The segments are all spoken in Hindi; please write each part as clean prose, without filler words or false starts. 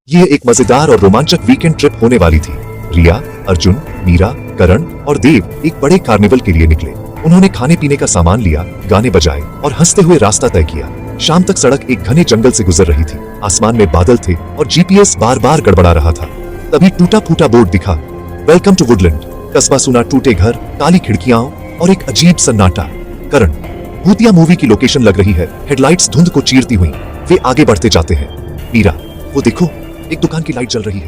ये एक मजेदार और रोमांचक वीकेंड ट्रिप होने वाली थी। रिया, अर्जुन, मीरा, करण और देव एक बड़े कार्निवल के लिए निकले। उन्होंने खाने पीने का सामान लिया, गाने बजाए और हंसते हुए रास्ता तय किया। शाम तक सड़क एक घने जंगल से गुजर रही थी। आसमान में बादल थे और जीपीएस बार बार गड़बड़ा रहा था। तभी टूटा फूटा बोर्ड दिखा, वेलकम टू वुडलैंड। कस्बा सुना, टूटे घर, काली खिड़कियां और एक अजीब सन्नाटा। करण, भूतिया मूवी की लोकेशन लग रही है। हेडलाइट्स धुंध को चीरती हुई। वे आगे बढ़ते जाते हैं। मीरा, वो देखो, एक दुकान की लाइट जल रही है।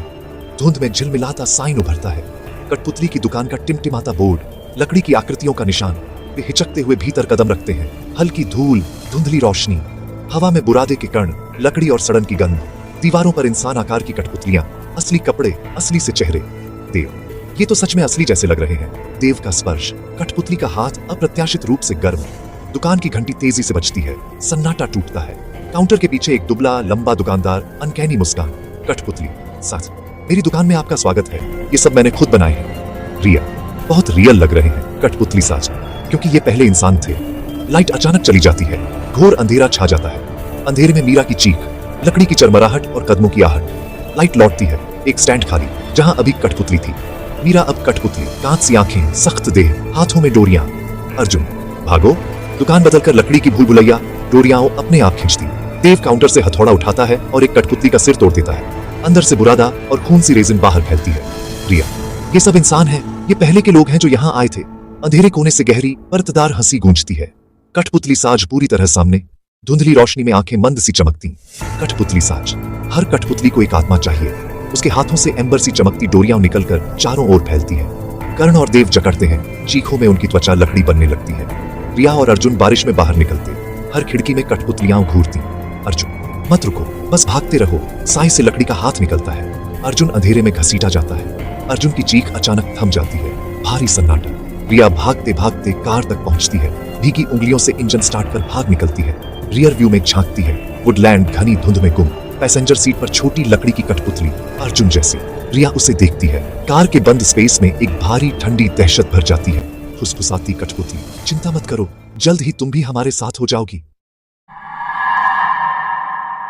धुंध में झिलमिलाता साइन उभरता है। कठपुतली की दुकान का टिमटिमाता बोर्ड, लकड़ी की आकृतियों का निशान। वे हिचकते हुए भीतर कदम रखते हैं। हल्की धूल, धुंधली रोशनी, हवा में बुरादे के कण, लकड़ी और सड़न की गंध। दीवारों पर इंसान आकार की कठपुतलियां, असली कपड़े, असली से चेहरे। देव, ये तो सच में असली जैसे लग रहे हैं। देव का स्पर्श, कठपुतली का हाथ, अप्रत्याशित रूप से गर्म। दुकान की घंटी तेजी से बजती है। सन्नाटा टूटता है। काउंटर के पीछे एक दुबला लंबा दुकानदार, अनकैनी मुस्कान। कठपुतली, सच, मेरी दुकान में आपका स्वागत है। ये सब मैंने खुद बनाए हैं। रिया, बहुत रियल लग रहे हैं। कठपुतली, साज, क्योंकि ये पहले इंसान थे। लाइट अचानक चली जाती है। घोर अंधेरा छा जाता है। अंधेरे में मीरा की चीख, लकड़ी की चरमराहट और कदमों की आहट। लाइट लौटती है। एक स्टैंड खाली, जहां अभी कठपुतली थी। मीरा अब कठपुतली, कांच सी आंखें, सख्त देह, हाथों में डोरियां। अर्जुन, भागो। दुकान बदलकर लकड़ी की भूल भुलैया, डोरियां अपने आप खींचती। देव काउंटर से हथौड़ा उठाता है और एक कठपुतली का सिर तोड़ देता है। अंदर से बुरादा और खून सी रेजिन बाहर फैलती है। रिया, ये सब इंसान हैं। ये पहले के लोग हैं जो यहाँ आए थे। अंधेरे कोने से गहरी परतदार हंसी गूंजती है। कठपुतली साज पूरी तरह सामने, धुंधली रोशनी में आंखें मंद सी चमकती। कठपुतली साज, हर कठपुतली को एक आत्मा चाहिए। उसके हाथों से एम्बर सी चमकती डोरियां निकलकर चारों ओर फैलती है। कर्ण और देव जकड़ते हैं। चीखों में उनकी त्वचा लकड़ी बनने लगती है। रिया और अर्जुन बारिश में बाहर निकलते। हर खिड़की में कठपुतलियां घूरती। अर्जुन, मत रुको, बस भागते रहो। साई से लकड़ी का हाथ निकलता है। अर्जुन अंधेरे में घसीटा जाता है। अर्जुन की चीख अचानक थम जाती है। भारी सन्नाटा। रिया भागते भागते कार तक पहुंचती है। भीगी उंगलियों से इंजन स्टार्ट कर भाग निकलती है। रियर व्यू में झांकती है। वुडलैंड घनी धुंध में गुम। पैसेंजर सीट पर छोटी लकड़ी की कठपुतली, अर्जुन जैसी। रिया उसे देखती है। कार के बंद स्पेस में एक भारी ठंडी दहशत भर जाती है। फुसफुसाती कठपुतली, चिंता मत करो, जल्द ही तुम भी हमारे साथ हो जाओगी।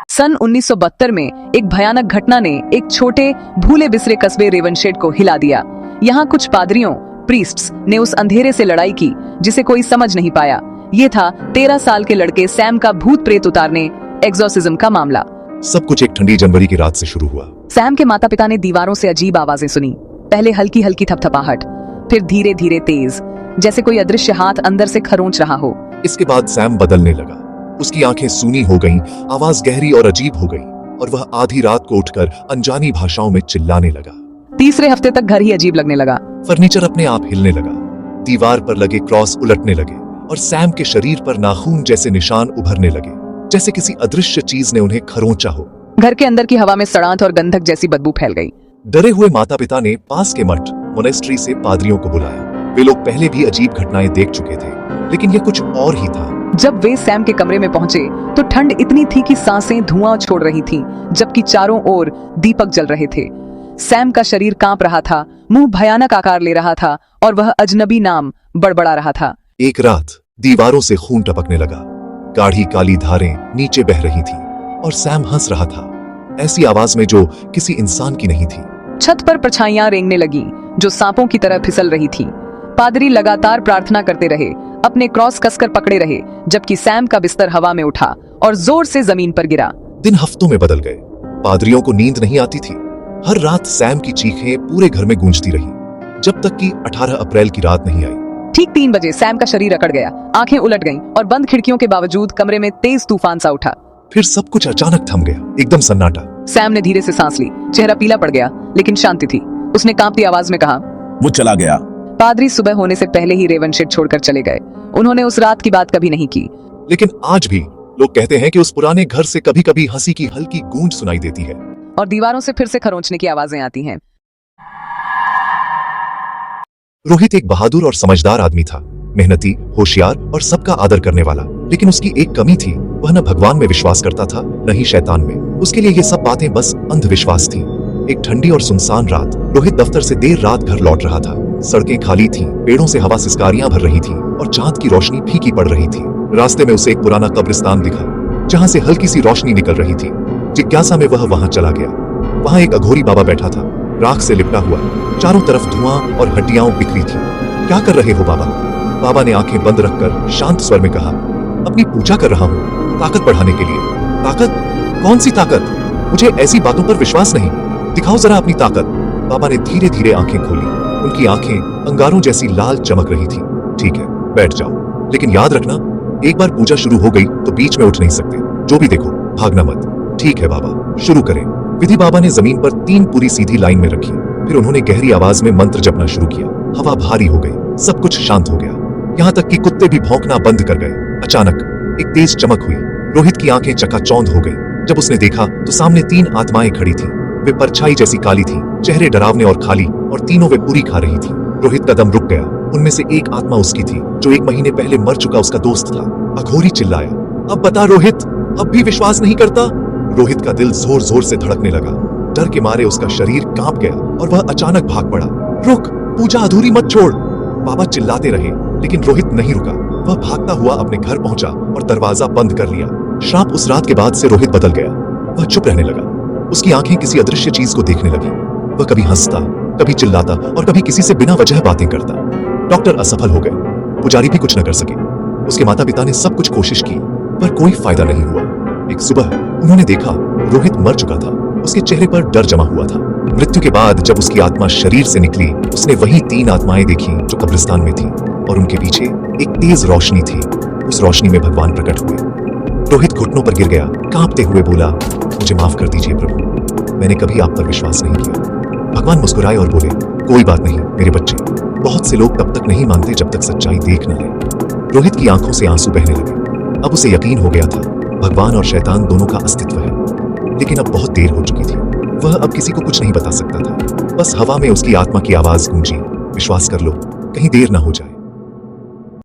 सन 1972 में एक भयानक घटना ने एक छोटे भूले बिसरे कस्बे रेवनशेड को हिला दिया। यहाँ कुछ पादरियों, प्रीस्ट्स ने उस अंधेरे से लड़ाई की जिसे कोई समझ नहीं पाया। ये था 13 साल के लड़के सैम का भूत प्रेत उतारने, एग्जॉर्सिज्म का मामला। सब कुछ एक ठंडी जनवरी की रात से शुरू हुआ। सैम के माता पिता ने दीवारों से अजीब आवाजें सुनी। पहले हल्की हल्की थपथपाहट, फिर धीरे धीरे तेज, जैसे कोई अदृश्य हाथ अंदर से खरोंच रहा हो। इसके बाद सैम बदलने लगा। उसकी आंखें सूनी हो गईं, आवाज गहरी और अजीब हो गई और वह आधी रात को उठकर अनजानी भाषाओं में चिल्लाने लगा। तीसरे हफ्ते तक घर ही अजीब लगने लगा। फर्नीचर अपने आप हिलने लगा। दीवार पर लगे क्रॉस उलटने लगे और सैम के शरीर पर नाखून जैसे निशान उभरने लगे, जैसे किसी अदृश्य चीज ने उन्हें खरोंचा हो। घर के अंदर की हवा में सड़ांत और गंधक जैसी बदबू फैल गई। डरे हुए माता पिता ने पास के मठ, मोनेस्ट्री से पादरियों को बुलाया। वे लोग पहले भी अजीब घटनाएं देख चुके थे, लेकिन ये कुछ और ही था। जब वे सैम के कमरे में पहुंचे तो ठंड इतनी थी कि सांसें धुआं छोड़ रही थीं, जबकि चारों ओर दीपक जल रहे थे। सैम का शरीर कांप रहा था, मुंह भयानक आकार ले रहा था और वह अजनबी नाम बड़बड़ा रहा था। एक रात दीवारों से खून टपकने लगा। गाढ़ी काली धारें नीचे बह रही थी और सैम हंस रहा था, ऐसी आवाज में जो किसी इंसान की नहीं थी। छत पर परछाइयां रेंगने लगी जो सांपों की तरह फिसल रही थी। पादरी लगातार प्रार्थना करते रहे, अपने क्रॉस कसकर पकड़े रहे, जबकि सैम का बिस्तर हवा में उठा और जोर से जमीन पर गिरा। दिन हफ्तों में बदल गए। पादरियों को नींद नहीं आती थी। हर रात सैम की चीखें पूरे घर में गूंजती रही, जब तक कि 18 अप्रैल की रात नहीं आई। ठीक 3 बजे सैम का शरीर अकड़ गया, आंखें उलट गईं और बंद खिड़कियों के बावजूद कमरे में तेज तूफान सा उठा। फिर सब कुछ अचानक थम गया, एकदम सन्नाटा। सैम ने धीरे से सांस ली। चेहरा पीला पड़ गया, लेकिन शांति थी। उसने कांपती आवाज में कहा, वो चला गया। पादरी सुबह होने से पहले ही रेवनशेड छोड़कर चले गए। उन्होंने उस रात की बात कभी नहीं की। लेकिन आज भी लोग कहते हैं कि उस पुराने घर से कभी कभी हंसी की हल्की गूंज सुनाई देती है और दीवारों से फिर से खरोंचने की आवाजें आती हैं। रोहित एक बहादुर और समझदार आदमी था, मेहनती, होशियार और सबका आदर करने वाला। लेकिन उसकी एक कमी थी, वह न भगवान में विश्वास करता था, न ही शैतान में। उसके लिए ये सब बातें बस अंधविश्वास थी। एक ठंडी और सुनसान रात रोहित दफ्तर से देर रात घर लौट रहा था। सड़कें खाली थीं, पेड़ों से हवा सिसकारियां भर रही थी और चांद की रोशनी फीकी पड़ रही थी। रास्ते में उसे एक पुराना कब्रिस्तान दिखा, जहां से हल्की सी रोशनी निकल रही थी। जिज्ञासा में वह वहां चला गया। वहां एक अघोरी बाबा बैठा था, राख से लिपटा हुआ, चारों तरफ धुआं और हड्डियां बिखरी थी। क्या कर रहे हो बाबा? बाबा ने आंखें बंद रखकर शांत स्वर में कहा, अपनी पूजा कर रहा हूं, ताकत बढ़ाने के लिए। ताकत? कौन सी ताकत? मुझे ऐसी बातों पर विश्वास नहीं, दिखाओ जरा अपनी ताकत। बाबा ने धीरे धीरे आंखें खोली, उनकी आंखें अंगारों जैसी लाल चमक रही थी। ठीक है, बैठ जाओ, लेकिन याद रखना, एक बार पूजा शुरू हो गई तो बीच में उठ नहीं सकते। जो भी देखो, भागना मत। ठीक है बाबा, शुरू करें। विधि बाबा ने जमीन पर 3 पूरी सीधी लाइन में रखी, फिर उन्होंने गहरी आवाज में मंत्र जपना शुरू किया। हवा भारी हो गई, सब कुछ शांत हो गया, यहाँ तक कि कुत्ते भी भौंकना बंद कर गए। अचानक एक तेज चमक हुई, रोहित की आंखें चकाचौंध हो गई। जब उसने देखा तो सामने 3 आत्माएं खड़ी थीं। वे परछाई जैसी काली थीं, चेहरे डरावने और खाली, और तीनों वे पूरी खा रही थीं। रोहित का दम रुक गया। उनमें से एक आत्मा उसकी थी, जो 1 महीने पहले मर चुका उसका दोस्त था। अघोरी चिल्लाया, अब बता रोहित, अब भी विश्वास नहीं करता? रोहित का दिल जोर जोर से धड़कने लगा। डर के मारे उसका शरीर कांप गया और वह अचानक भाग पड़ा। रुक, पूजा अधूरी मत छोड़। बाबा चिल्लाते रहे, लेकिन रोहित नहीं रुका। वह भागता हुआ अपने घर पहुंचा और दरवाजा बंद कर लिया। श्राप उस रात के बाद से रोहित बदल गया। वह चुप रहने लगा, उसकी आंखें किसी अदृश्य चीज को देखने लगी। वह कभी हंसता, कभी चिल्लाता और कभी किसी से बिना वजह बातें करता। डॉक्टर असफल हो गए, पुजारी भी कुछ न कर सके। उसके माता पिता ने सब कुछ कोशिश की, पर कोई फायदा नहीं हुआ। एक सुबह उन्होंने देखा रोहित मर चुका था। उसके चेहरे पर डर जमा हुआ था। मृत्यु के बाद जब उसकी आत्मा शरीर से निकली, उसने वही 3 आत्माएं देखी जो कब्रिस्तान में थी, और उनके पीछे एक तेज रोशनी थी। उस रोशनी में भगवान प्रकट हुए। रोहित घुटनों पर गिर गया, कांपते हुए बोला, मुझे माफ कर दीजिए प्रभु, मैंने कभी आप पर विश्वास नहीं किया। भगवान मुस्कुराए और बोले, कोई बात नहीं मेरे बच्चे, बहुत से लोग तब तक नहीं मानते जब तक सच्चाई देख न ले। रोहित की आंखों से आंसू बहने लगे। अब उसे यकीन हो गया था, भगवान और शैतान दोनों का अस्तित्व है। लेकिन अब बहुत देर हो चुकी थी। वह अब किसी को कुछ नहीं बता सकता था। बस हवा में उसकी आत्मा की आवाज गूंजी, विश्वास कर लो, कहीं देर ना हो जाए।